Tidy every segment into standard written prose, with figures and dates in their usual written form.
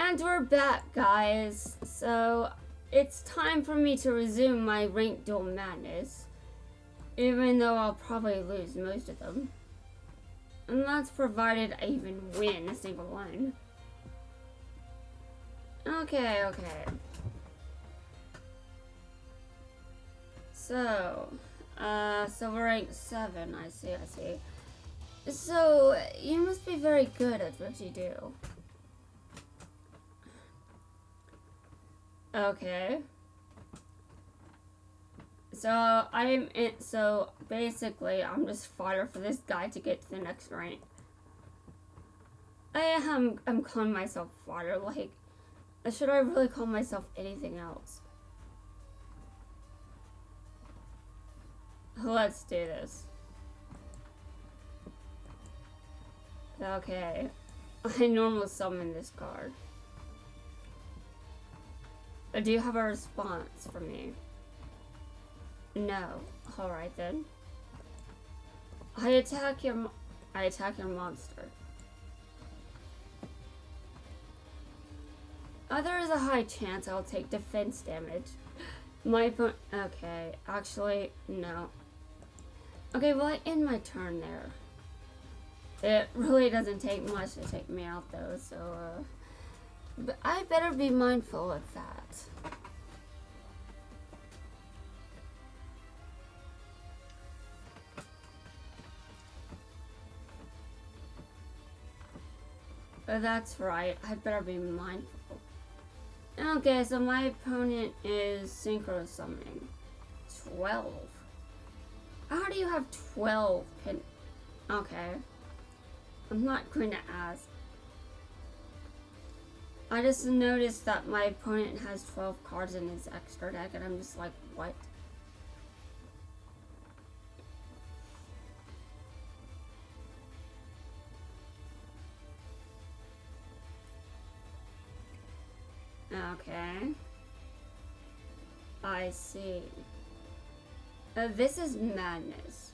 And we're back, guys. So, it's time for me to resume my ranked duel madness. Even though I'll probably lose most of them. And that's provided I even win a single one. Okay. So, silver rank 7, I see. So, you must be very good at what you do. Okay. So basically I'm just fodder for this guy to get to the next rank. I'm calling myself fodder, like, should I really call myself anything else? Let's do this. Okay. I normal summon this card. Do you have a response for me? No. Alright then. I attack your monster. There is a high chance I'll take defense damage. Okay, actually, no. Okay, well, I end my turn there. It really doesn't take much to take me out, though, so, but I better be mindful of that. But that's right, I better be mindful. Okay, so my opponent is synchro summoning. 12. How do you have 12 pin? Okay. I'm not going to ask. I just noticed that my opponent has 12 cards in his extra deck, and I'm just like, what? Okay. I see. This is madness.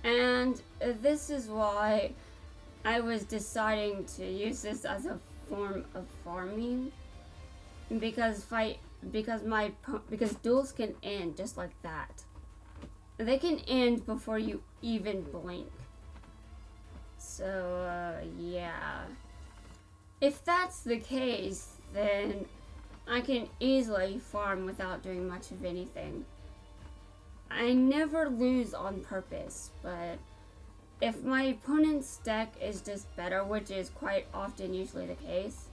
And this is why I was deciding to use this as a form of farming. Because duels can end just like that. They can end before you even blink. So, yeah. If that's the case, then I can easily farm without doing much of anything. I never lose on purpose, but if my opponent's deck is just better, which is quite often usually the case,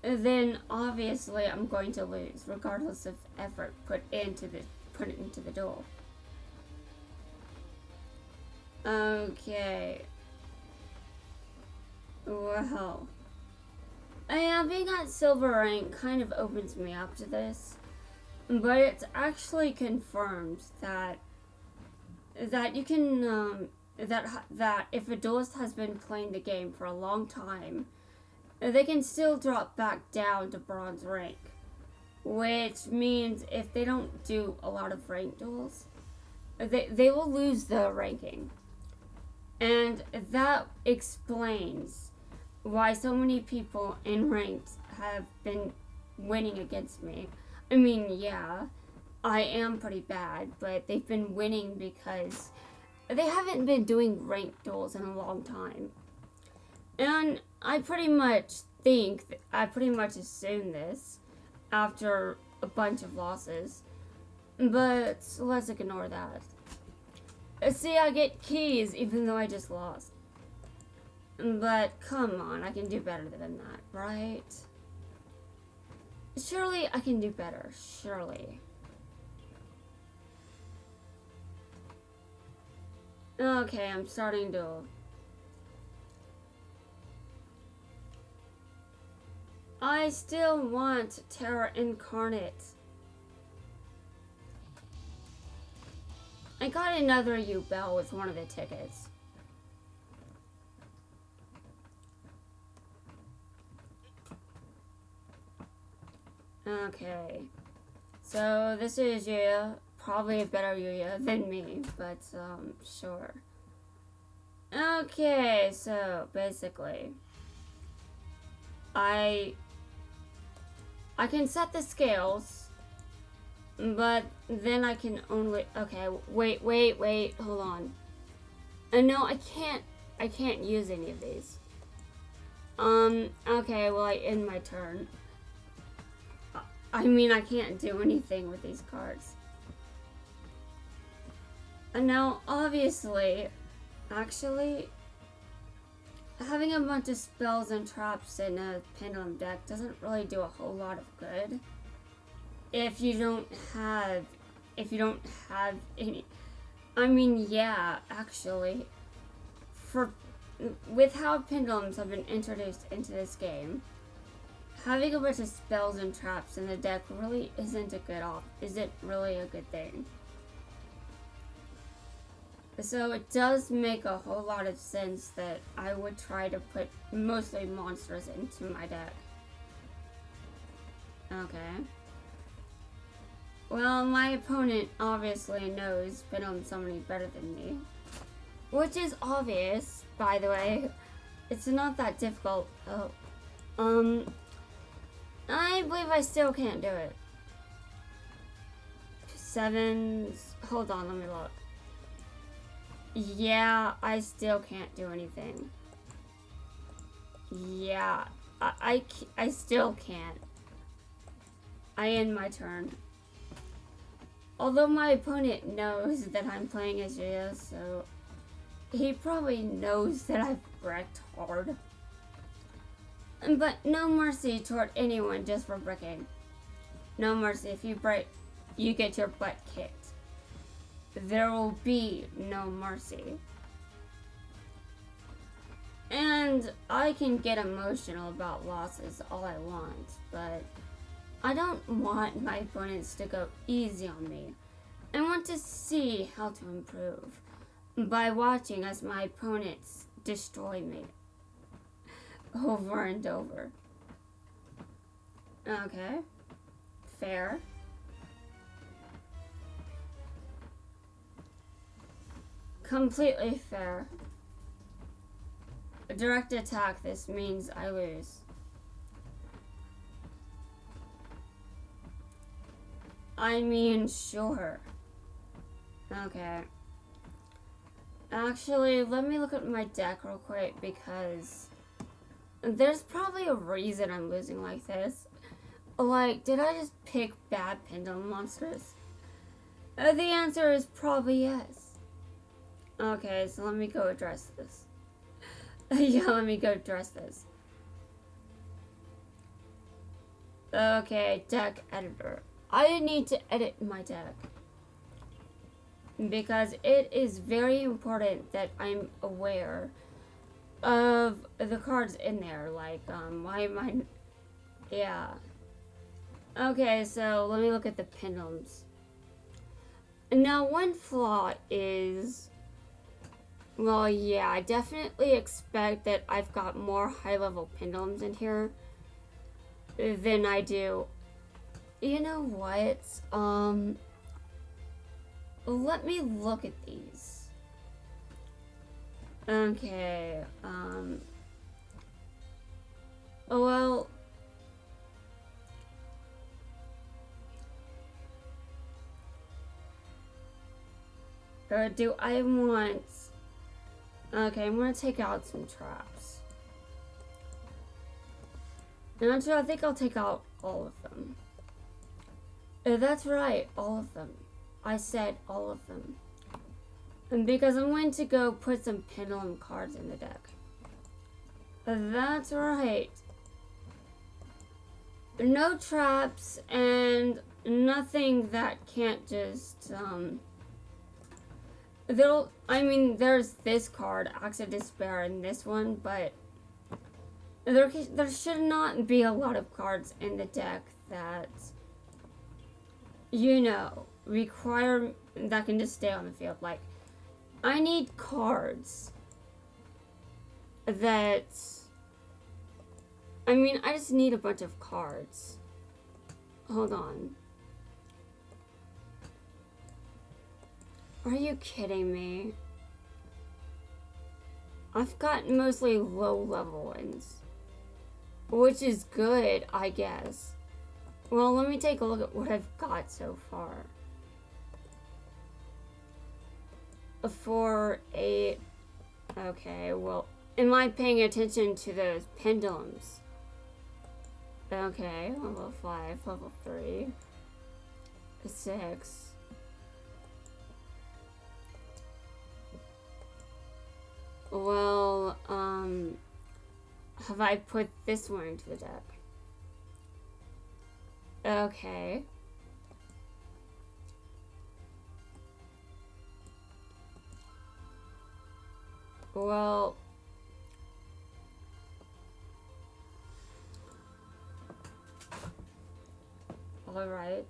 then obviously I'm going to lose, regardless of effort put into the duel. Okay. Well, being at silver rank kind of opens me up to this, but it's actually confirmed that you can that if a duelist has been playing the game for a long time, they can still drop back down to bronze rank, which means if they don't do a lot of ranked duels, they will lose the ranking, and that explains why so many people in ranked have been winning against me. I mean, yeah, I am pretty bad, but they've been winning because they haven't been doing ranked duels in a long time. And I pretty much assume this after a bunch of losses. But let's ignore that. See, I get keys even though I just lost. But come on, I can do better than that, right? Surely I can do better, surely. Okay, I'm starting to... I still want Terra Incarnate. I got another Yubel with one of the tickets. Okay, so this is Yuya, probably a better Yuya than me, but sure. Okay, so basically, I can set the scales, but then I can only, okay, wait, hold on. No, I can't use any of these. Okay, well, I end my turn. I mean, I can't do anything with these cards. And now, obviously, actually, having a bunch of spells and traps in a Pendulum deck doesn't really do a whole lot of good. If you don't have any, I mean, yeah, actually, with how Pendulums have been introduced into this game, having a bunch of spells and traps in the deck really isn't really a good thing. So it does make a whole lot of sense that I would try to put mostly monsters into my deck. Okay. Well, my opponent obviously knows Pendulum summoning better than me. Which is obvious, by the way. It's not that difficult. Oh. I believe I still can't do it. 7s. Hold on, let me look. Yeah, I still can't do anything. Yeah, I still can't. I end my turn. Although my opponent knows that I'm playing as Jaya, so he probably knows that I've wrecked hard. But no mercy toward anyone just for bricking. No mercy. If you break, you get your butt kicked. There will be no mercy. And I can get emotional about losses all I want, but I don't want my opponents to go easy on me. I want to see how to improve by watching as my opponents destroy me over and over. Okay, fair. Completely fair. A direct attack, this means I lose. I mean, sure. Okay. Actually, let me look at my deck real quick because there's probably a reason I'm losing like this. Like, did I just pick bad Pendulum monsters? The answer is probably yes. Okay, so let me go address this. Yeah, let me go address this. Okay, deck editor. I need to edit my deck because it is very important that I'm aware of the cards in there. Like, why am I... Yeah. Okay, so let me look at the Pendulums. Now, one flaw is... Well, yeah, I definitely expect that I've got more high-level Pendulums in here than I do. You know what? Let me look at these. Okay, well... Or do I want... Okay, I'm gonna take out some traps. And actually, I think I'll take out all of them. That's right, all of them. I said all of them. And because I'm going to go put some Pendulum cards in the deck. That's right. No traps and nothing that can't just, there's this card, Axe of Despair, and this one, but there should not be a lot of cards in the deck that, you know, that can just stay on the field. Like, I need cards that, I just need a bunch of cards. Hold on. Are you kidding me? I've got mostly low-level ones. which is good, I guess. Well, let me take a look at what I've got so far. 4, 8. Okay, well, am I paying attention to those pendulums? Okay, level 5, level 3, 6. Well, have I put this one into the deck? Okay. Well, all right.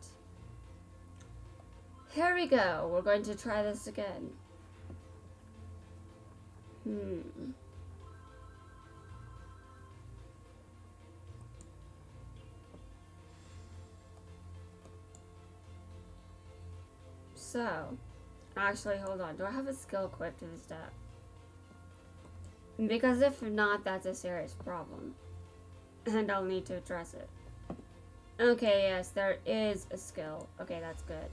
Here we go. We're going to try this again. So, actually, hold on. Do I have a skill equipped to this deck? Because if not, that's a serious problem. And I'll need to address it. Okay, yes, there is a skill. Okay, that's good.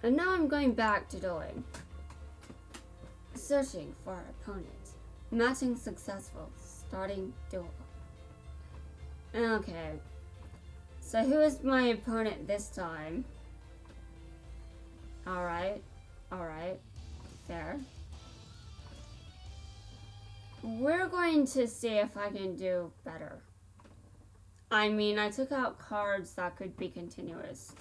And now I'm going back to dueling. Searching for our opponent. Matching successful. Starting duel. Okay. So who is my opponent this time? Alright. Alright. Fair. We're going to see if I can do better. I mean, I took out cards that could be continuous.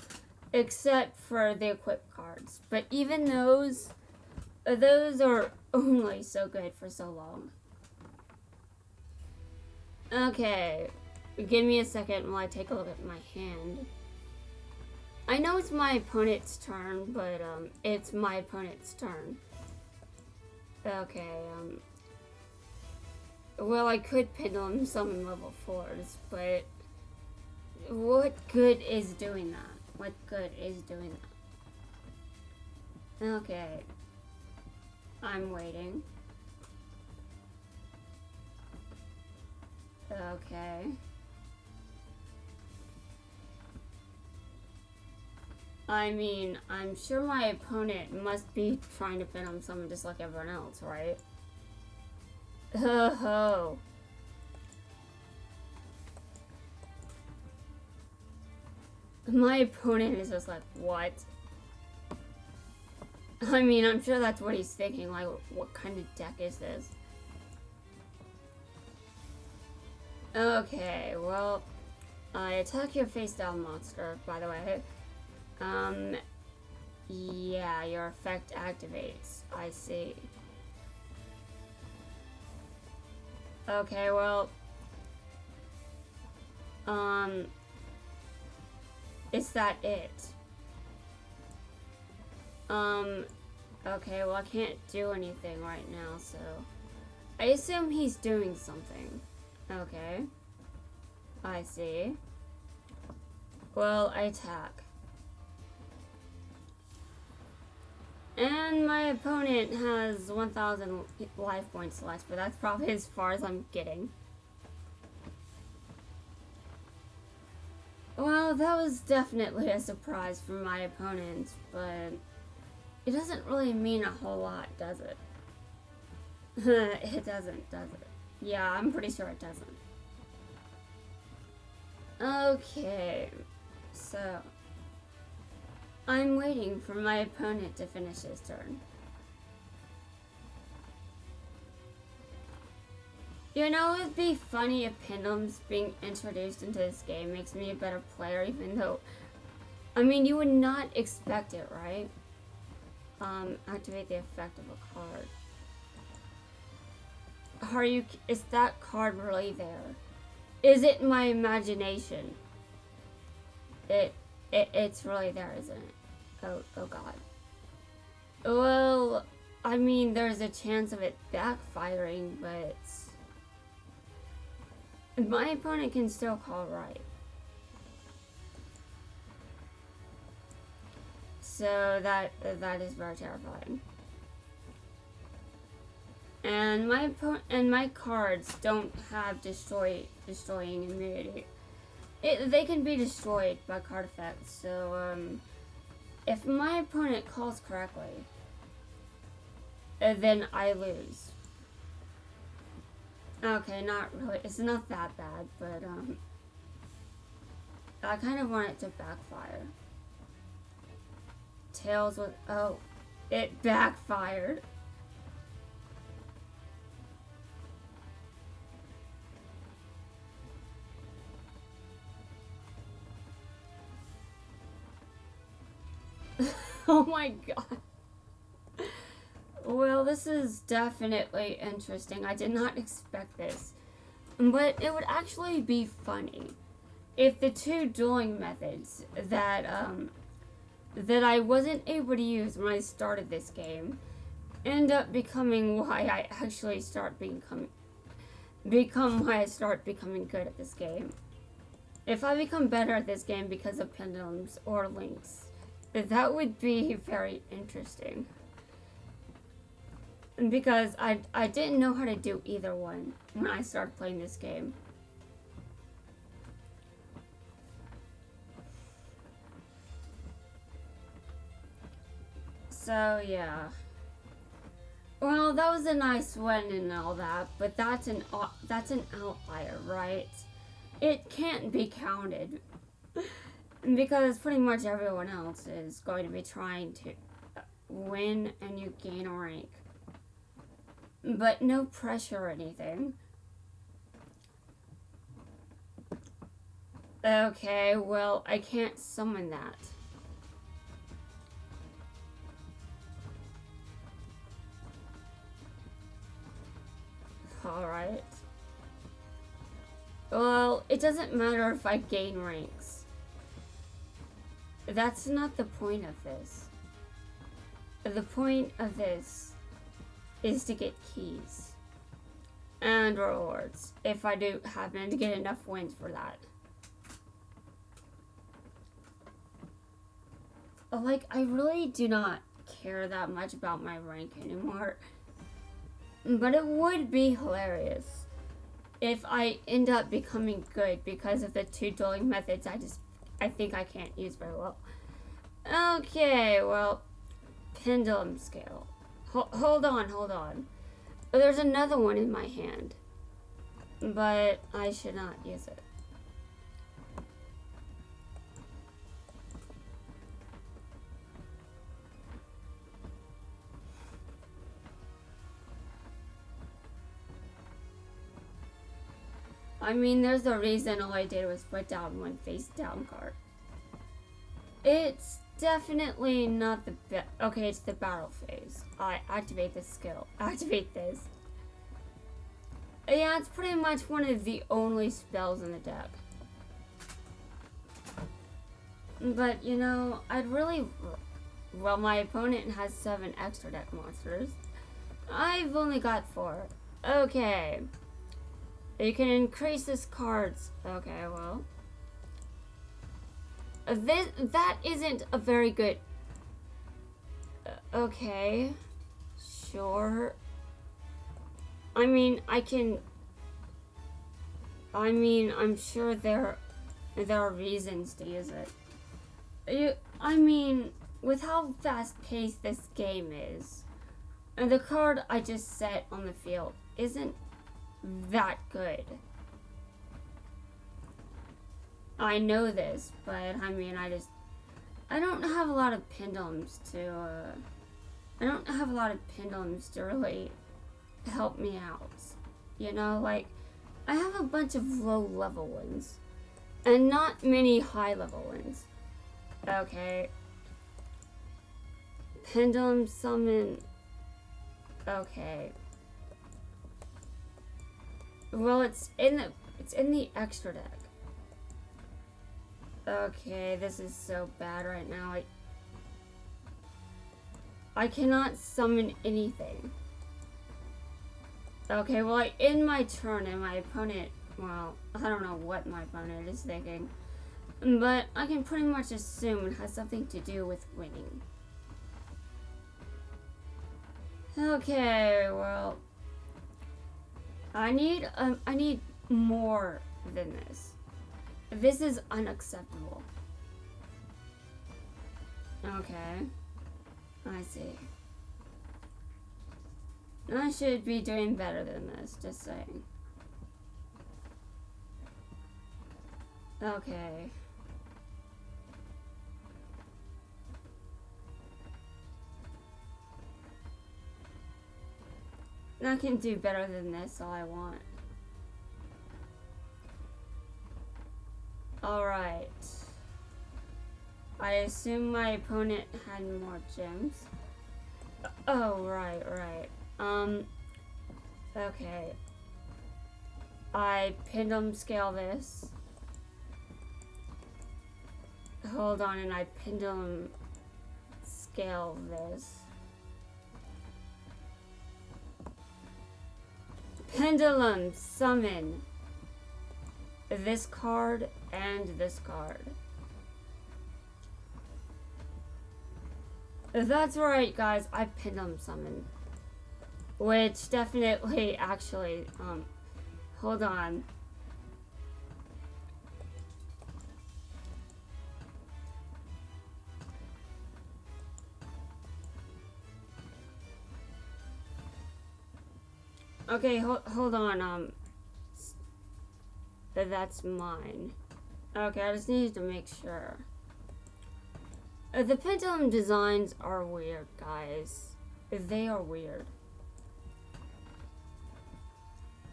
Except for the equipped cards. But even those are only so good for so long. Okay. Give me a second while I take a look at my hand. I know it's my opponent's turn, but it's my opponent's turn. Okay, well, I could Pendulum summon level 4s, but what good is doing that? What good is doing that? Okay. I'm waiting. Okay. I mean, I'm sure my opponent must be trying to Pendulum summon just like everyone else, right? Oh. My opponent is just like, what? I mean, I'm sure that's what he's thinking, like, what kind of deck is this? Okay, well, I attack your face down monster, by the way. Yeah, your effect activates. I see. Okay, well, is that it? Okay, well, I can't do anything right now, so I assume he's doing something. Okay. I see. Well, I attack. And my opponent has 1,000 life points left, but that's probably as far as I'm getting. Well, that was definitely a surprise for my opponent, but it doesn't really mean a whole lot, does it? It doesn't, does it? Yeah, I'm pretty sure it doesn't. Okay, so I'm waiting for my opponent to finish his turn. You know, it'd be funny if Pendulums being introduced into this game makes me a better player, even though, I mean, you would not expect it, right? Activate the effect of a card. Is that card really there? Is it my imagination? It's really there, isn't it? Oh god. Well, I mean, there's a chance of it backfiring, but my opponent can still call right. So that is very terrifying. And my cards don't have destroying immunity. They can be destroyed by card effects. So if my opponent calls correctly, then I lose. Okay, not really. It's not that bad, but I kind of want it to backfire. Tails with it backfired. Oh my god. Well, this is definitely interesting. I did not expect this. But it would actually be funny if the two dueling methods that I wasn't able to use when I started this game end up becoming why I actually become why I start becoming good at this game. If I become better at this game because of Pendulums or Links, that would be very interesting. Because I didn't know how to do either one when I started playing this game. So yeah. Well, that was a nice win and all that, but that's an outlier, right? It can't be counted. Because pretty much everyone else is going to be trying to win and you gain a rank. But no pressure or anything. Okay, well, I can't summon that. Alright. Well, it doesn't matter if I gain ranks. That's not the point of this. The point of this is to get keys and rewards if I do happen to get enough wins for that. Like, I really do not care that much about my rank anymore, but it would be hilarious if I end up becoming good because of the two dueling methods I think I can't use very well. Okay, well, pendulum scale. Hold on. There's another one in my hand, but I should not use it. I mean, there's a reason all I did was put down one face down card. It's definitely not the best. Okay, it's the battle phase. I activate this skill. Activate this. Yeah, it's pretty much one of the only spells in the deck. But, you know, well, my opponent has 7 extra deck monsters. I've only got 4. Okay. You can increase this card's... Okay, well... That isn't a very good... Okay. Sure. I mean, I'm sure there are reasons to use it. I mean, with how fast-paced this game is, and the card I just set on the field isn't that good. I know this, but I mean, I don't have a lot of pendulums to really help me out. You know, like, I have a bunch of low-level ones, and not many high-level ones. Okay. Pendulum summon. Okay. Well, it's in the extra deck. Okay, this is so bad right now. I cannot summon anything. Okay, well, I end my turn and my opponent, well, I don't know what my opponent is thinking, but I can pretty much assume it has something to do with winning. Okay, well, I need more than this. This is unacceptable. Okay. I see. I should be doing better than this, just saying. Okay. I can do better than this all I want. Alright. I assume my opponent had more gems. Oh, right. Okay. I pendulum scale this. Hold on, and I pendulum scale this. Pendulum summon this card and this card. That's right, guys. I pendulum summon, which definitely actually hold on. Okay, hold on. That's mine. Okay, I just needed to make sure. The pendulum designs are weird, guys. They are weird.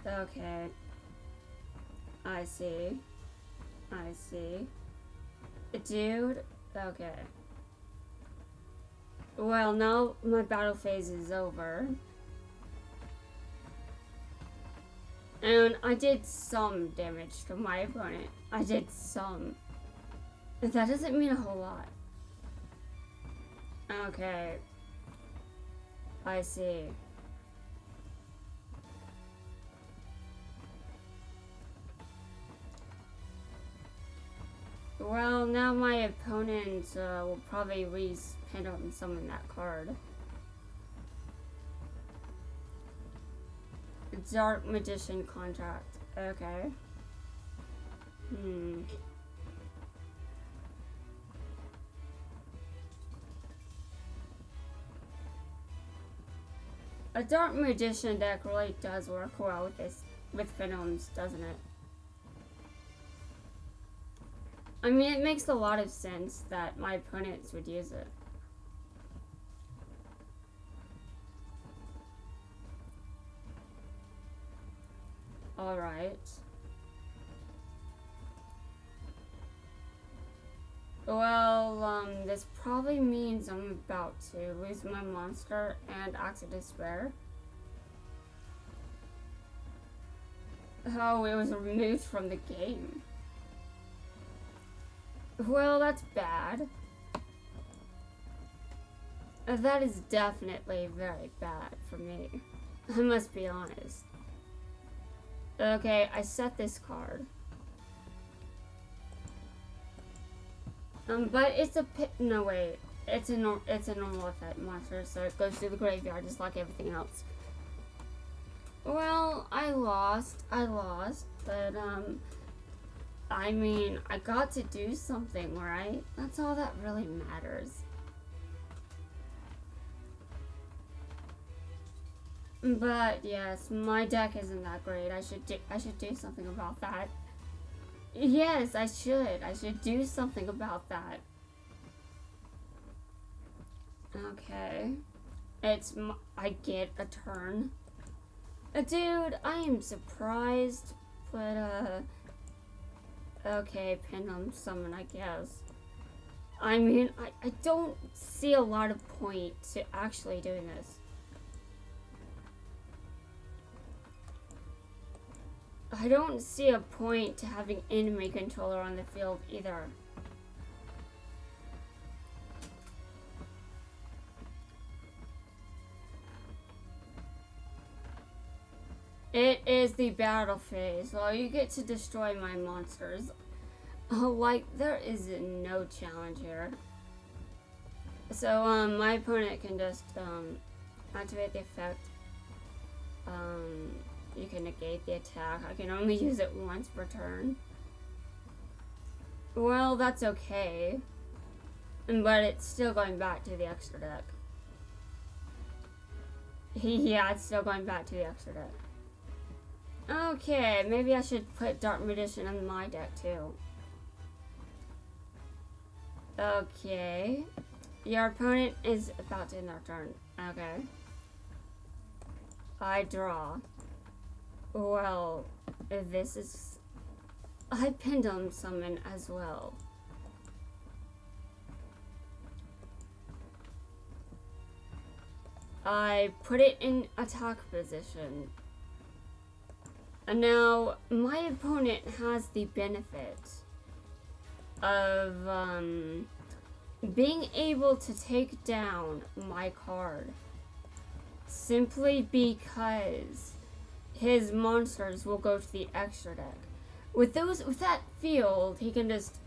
Okay. I see. Dude, okay. Well, now my battle phase is over. And I did some damage to my opponent. I did some. That doesn't mean a whole lot. Okay. I see. Well, now my opponent will probably re-pendulum summon that card. Dark Magician contract. Okay. A Dark Magician deck really does work well with Pendulums, doesn't it? I mean, it makes a lot of sense that my opponents would use it. Alright. Well, this probably means I'm about to lose my monster and Axe of Despair. Oh, it was removed from the game. Well, that's bad. That is definitely very bad for me. I must be honest. Okay, I set this card. But it's a no wait. It's a normal effect monster, so it goes to the graveyard just like everything else. Well, I lost, but I mean, I got to do something, right? That's all that really matters. But yes, my deck isn't that great. I should do something about that. Yes, I should do something about that. Okay. I get a turn. Dude, I am surprised, but okay, Pendulum summon, I guess. I mean, I don't see a lot of point to actually doing this. I don't see a point to having enemy controller on the field either. It is the battle phase. Well, you get to destroy my monsters. Like, there is no challenge here. So, my opponent can just, activate the effect. you can negate the attack. I can only use it once per turn. Well, that's okay. But it's still going back to the extra deck. Yeah, it's still going back to the extra deck. Okay, maybe I should put Dark Magician on my deck too. Okay. Your opponent is about to end their turn. Okay. I draw. Well, this is... I Pendulum summon as well. I put it in attack position. And now, my opponent has the benefit of being able to take down my card simply because his monsters will go to the extra deck. With that field, he can just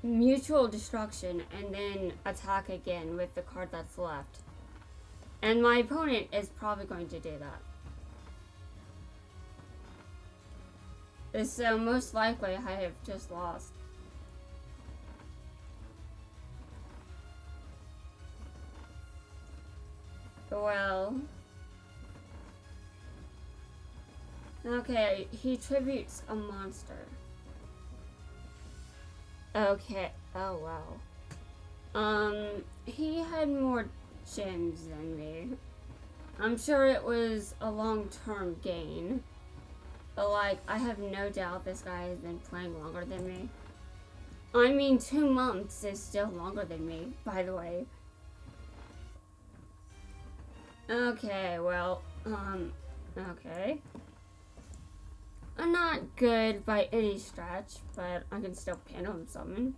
mutual destruction and then attack again with the card that's left. And my opponent is probably going to do that. So most likely I have just lost. Well, okay, he tributes a monster. Okay, oh wow. He had more gems than me. I'm sure it was a long-term gain. But like, I have no doubt this guy has been playing longer than me. I mean, 2 months is still longer than me, by the way. Okay, well, okay. I'm not good by any stretch, but I can still Pendulum summon.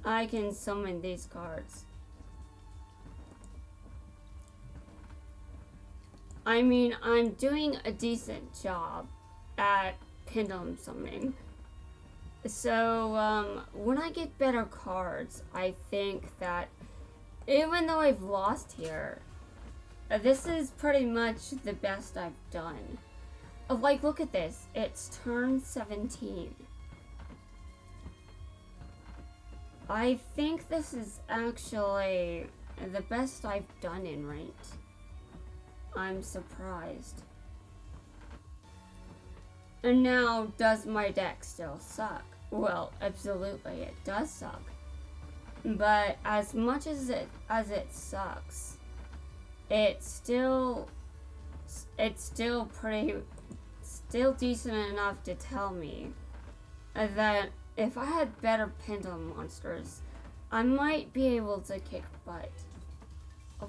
I can summon these cards. I mean, I'm doing a decent job at Pendulum summoning. So, when I get better cards, I think that even though I've lost here, this is pretty much the best I've done. Like, look at this. It's turn 17. I think this is actually the best I've done in ranked. I'm surprised. And now, does my deck still suck? Well, absolutely, it does suck. But as much as it sucks, it's still decent enough to tell me that if I had better Pendulum monsters, I might be able to kick butt.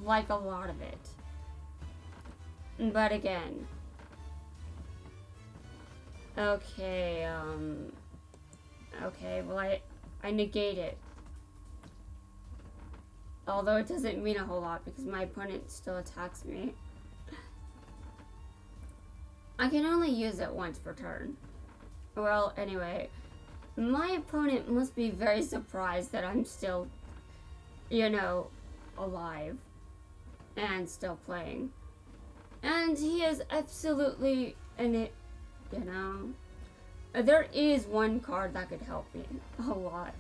Like a lot of it. But again, okay, well I negate it. Although it doesn't mean a whole lot because my opponent still attacks me. I can only use it once per turn. Well, anyway, my opponent must be very surprised that I'm still, alive and still playing. And he is absolutely there is one card that could help me a lot.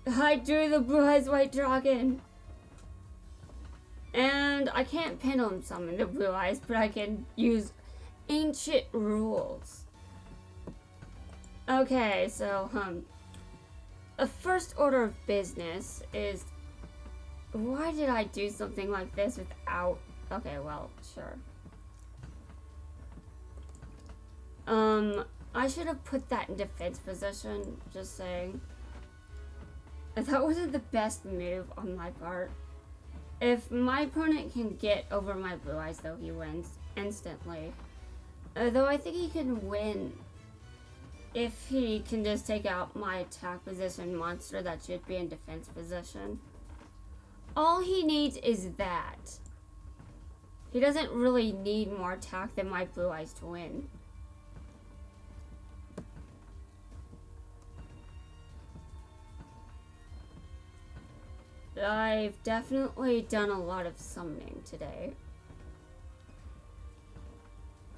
I drew the Blue Eyes White Dragon. And I can't Pendulum summon the Blue Eyes, but I can use Ancient Rules. Okay, so, a first order of business is... Why did I do something like this without... Okay, well, sure. I should have put that in defense position, just saying. That wasn't the best move on my part. If my opponent can get over my Blue Eyes, though, he wins instantly. Though I think he can win if he can just take out my attack position monster that should be in defense position. All he needs is that. He doesn't really need more attack than my Blue Eyes to win. I've definitely done a lot of summoning today.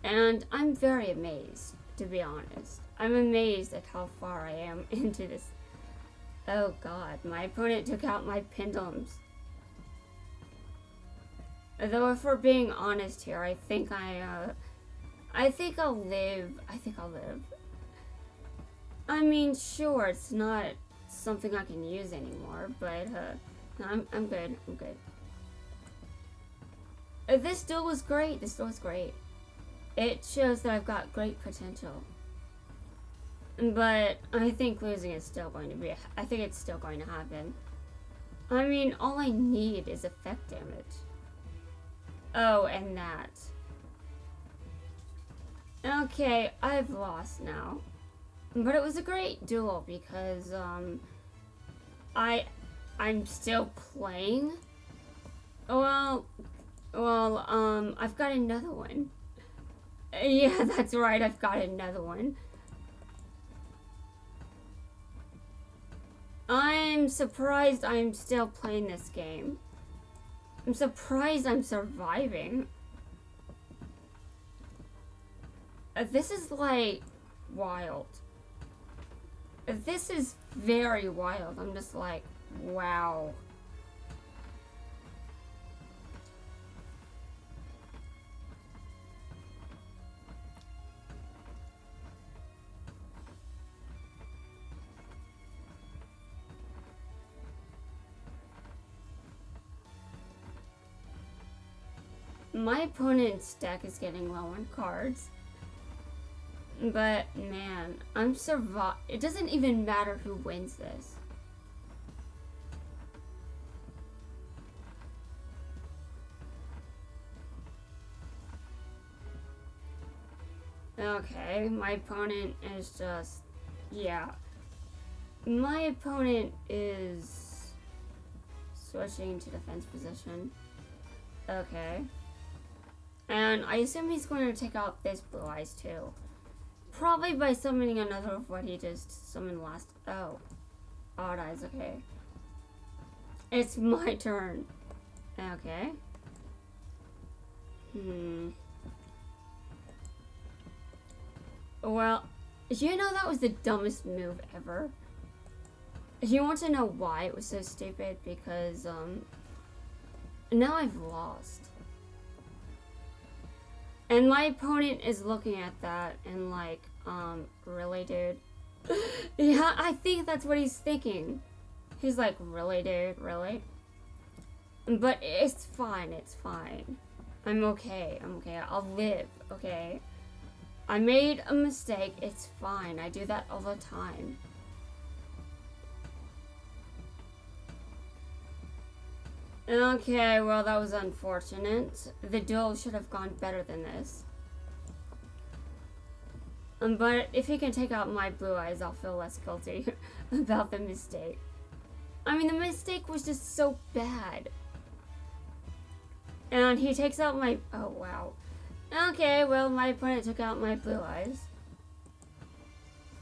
And I'm very amazed, to be honest. I'm amazed at how far I am into this. Oh god, my opponent took out my Pendulums. Though if we're being honest here, I think I'll live. I think I'll live. I mean, sure, it's not something I can use anymore, but no, I'm good. I'm good. This duel was great. This duel was great. It shows that I've got great potential. But I think losing is still going to be. I think it's still going to happen. I mean, all I need is effect damage. Oh, and that. Okay, I've lost now. But it was a great duel because I'm still playing. Well, I've got another one. Yeah, that's right, I've got another one. I'm surprised I'm still playing this game. I'm surprised I'm surviving. This is like wild. This is very wild. I'm just like, wow. My opponent's deck is getting low on cards. But man, I'm it doesn't even matter who wins this. Okay, my opponent is just, yeah. My opponent is switching to defense position. Okay. And I assume he's going to take out this Blue Eyes too. Probably by summoning another of what he just summoned last. Oh. Odd Eyes, okay. It's my turn. Okay. Well, you know that was the dumbest move ever. You want to know why it was so stupid? Because, now I've lost. And my opponent is looking at that and like, really, dude? Yeah, I think that's what he's thinking. He's like, really, dude? Really? But it's fine, it's fine. I'm okay, I'll live, okay? I made a mistake, it's fine. I do that all the time. Okay, well, that was unfortunate. The duel should have gone better than this. But if he can take out my Blue Eyes, I'll feel less guilty about the mistake. I mean, the mistake was just so bad. And he takes out my... Oh, wow. Okay, well, my opponent took out my Blue Eyes.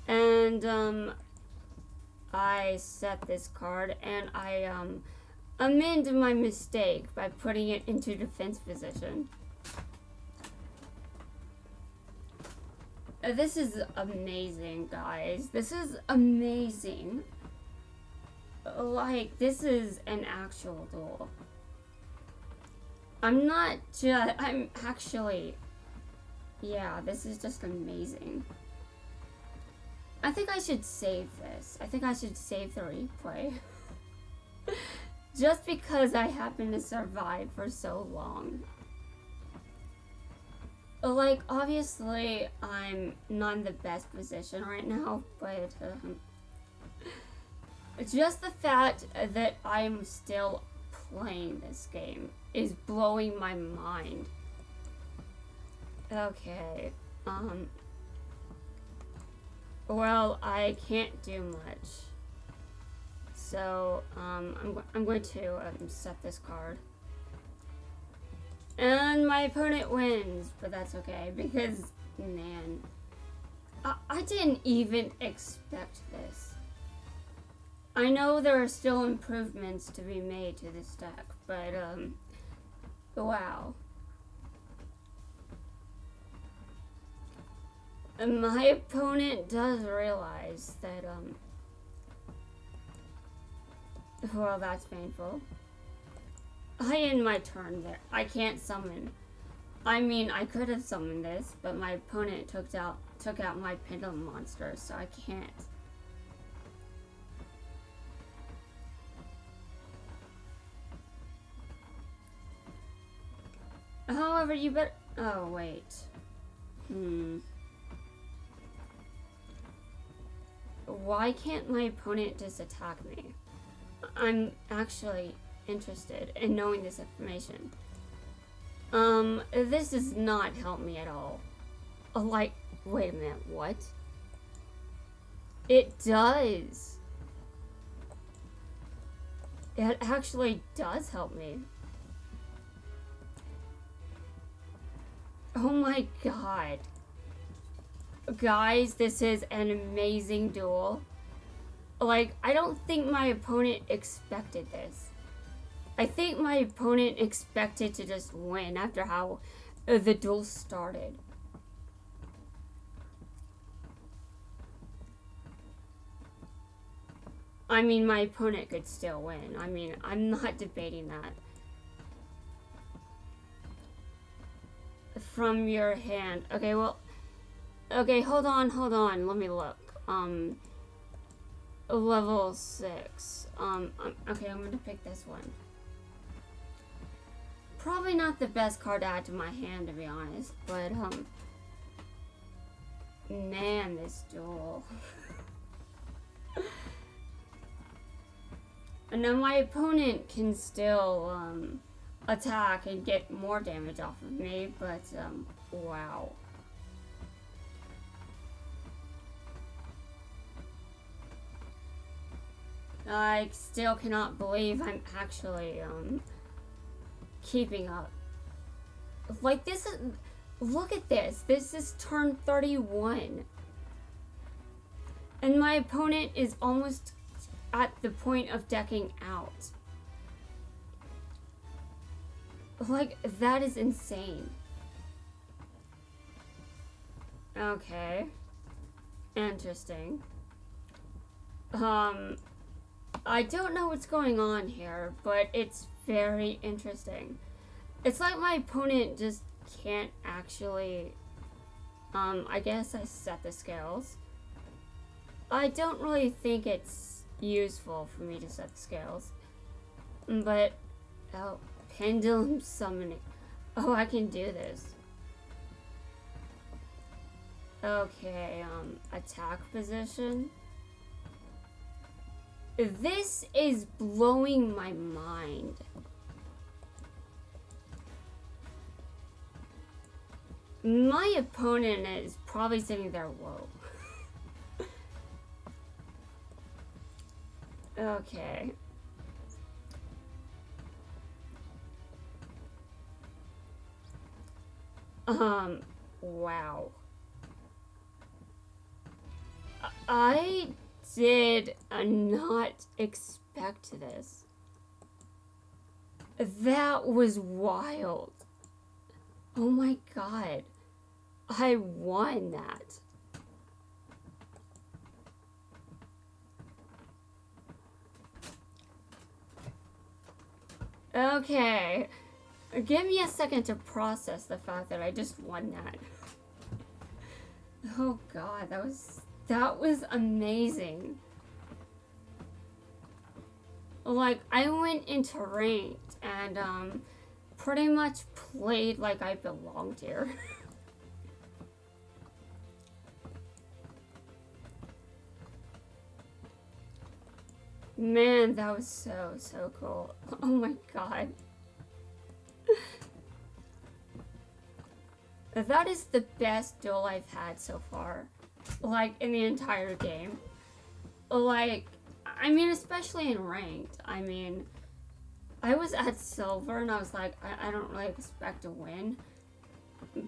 And, I set this card, and I, amend my mistake by putting it into defense position. This is amazing, guys. This is amazing. Like, this is an actual duel. I'm actually, yeah, this is just amazing. I think I should save this. I think I should save the replay. Just because I happen to survive for so long. Like, obviously, I'm not in the best position right now, but just the fact that I'm still playing this game is blowing my mind. Okay, well, I can't do much. So, I'm going to set this card. And my opponent wins, but that's okay, because, man, I didn't even expect this. I know there are still improvements to be made to this deck, but, wow. My opponent does realize that, well, that's painful. I end my turn there. I can't summon. I mean, I could have summoned this, but my opponent took out my Pendulum monster, so I can't. However, you better... Oh, wait. Why can't my opponent just attack me? I'm actually interested in knowing this information. This does not help me at all. Like, wait a minute, what? It does. It actually does help me. Oh my god. Guys, this is an amazing duel. Like, I don't think my opponent expected this. I think my opponent expected to just win after how the duel started. I mean, my opponent could still win. I mean, I'm not debating that. From your hand. Okay, well... Okay, hold on. Let me look. Level 6. Okay, I'm gonna pick this one. Probably not the best card to add to my hand, to be honest, but, man, this duel. And now my opponent can still, attack and get more damage off of me, but, wow. I still cannot believe I'm actually, keeping up. Like, this is... Look at this. This is turn 31. And my opponent is almost at the point of decking out. Like, that is insane. Okay. Interesting. I don't know what's going on here, but it's very interesting. It's like my opponent just can't actually, I guess I set the scales. I don't really think it's useful for me to set the scales. But, oh, Pendulum summoning. Oh, I can do this. Okay, attack position. This is blowing my mind. My opponent is probably sitting there, whoa. Okay. Wow. I did not expect this. That was wild. Oh my god. I won that. Okay. Give me a second to process the fact that I just won that. Oh god, that was amazing. Like, I went into ranked and pretty much played like I belonged here. Man, that was so cool. Oh my god. That is the best duel I've had so far. Like, in the entire game. Like, I mean, especially in ranked. I mean, I was at silver and I was like, I don't really expect to win.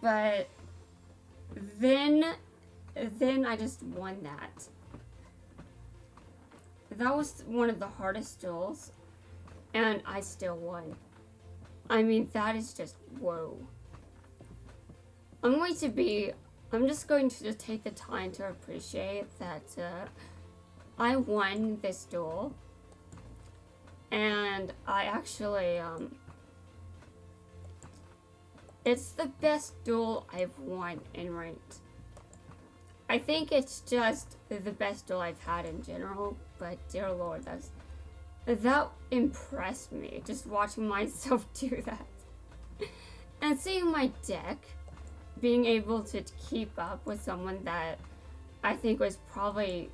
But then I just won that. That was one of the hardest duels, and I still won. I mean, that is just, whoa. I'm going to be I'm just going to just take the time to appreciate that I won this duel. And I actually, it's the best duel I've won in ranked. I think it's just the best duel I've had in general, but dear Lord, that impressed me, just watching myself do that. And seeing my deck, being able to keep up with someone that I think was probably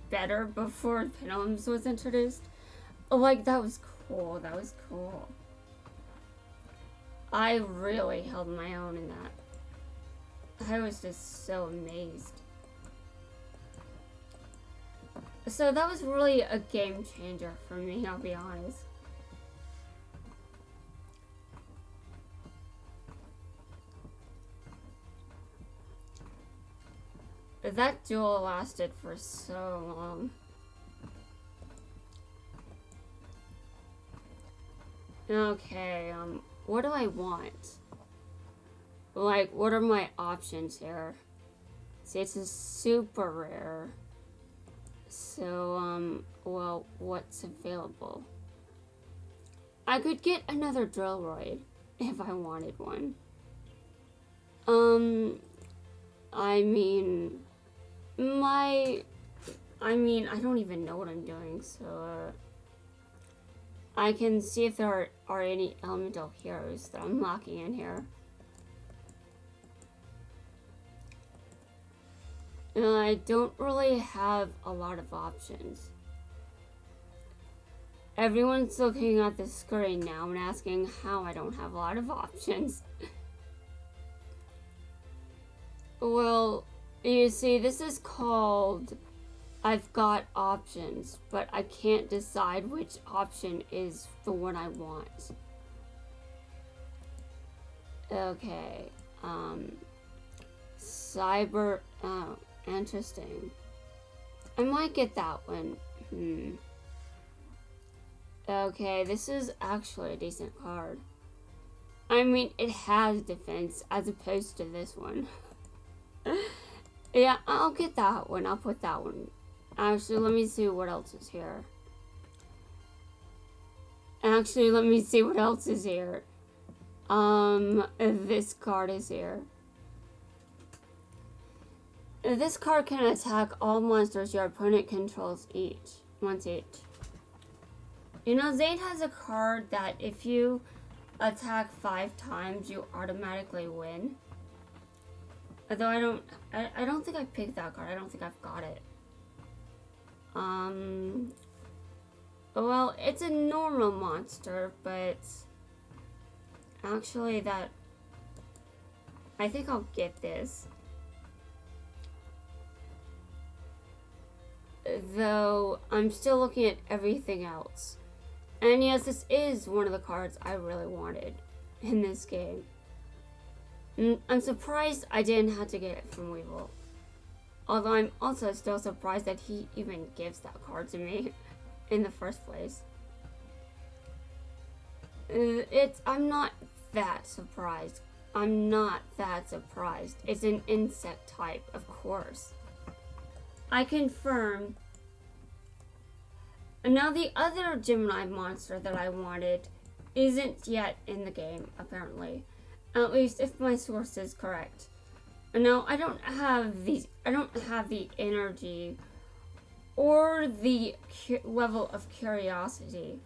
better before Pendulums was introduced. Like, that was cool, that was cool. I really held my own in that. I was just so amazed. So that was really a game changer for me, I'll be honest. That duel lasted for so long. Okay, what do I want? Like, what are my options here? See, it's a super rare. So, well, what's available? I could get another Drillroid if I wanted one. I mean, I don't even know what I'm doing, so, I can see if there are any elemental heroes that I'm locking in here. I don't really have a lot of options. Everyone's looking at the screen now and asking how I don't have a lot of options. Well, you see, this is called I've got options, but I can't decide which option is the one I want. Okay, Cyber, oh, interesting. I might get that one. Okay, this is actually a decent card. I mean, it has defense as opposed to this one. Yeah, I'll get that one. I'll put that one. Actually, let me see what else is here. This card is here. This card can attack all monsters your opponent controls once each. You know, Zane has a card that if you attack 5 times, you automatically win. Although I don't think I picked that card. I don't think I've got it. Well, it's a normal monster, but actually I think I'll get this. Though, I'm still looking at everything else. And yes, this is one of the cards I really wanted in this game. I'm surprised I didn't have to get it from Yubel. Although I'm also still surprised that he even gives that card to me in the first place. I'm not that surprised. It's an insect type, of course. I confirm. Now the other Gemini monster that I wanted isn't yet in the game, apparently. At least if my source is correct. Now I don't have the energy or the level of curiosity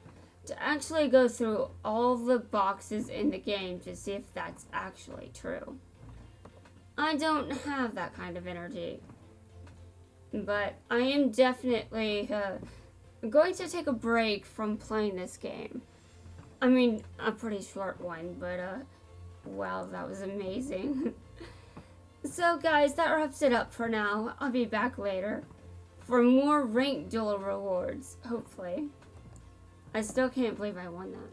to actually go through all the boxes in the game to see if that's actually true. I don't have that kind of energy. But I am definitely going to take a break from playing this game. I mean, a pretty short one, but wow, that was amazing. So guys, that wraps it up for now. I'll be back later for more ranked duel rewards, hopefully. I still can't believe I won that.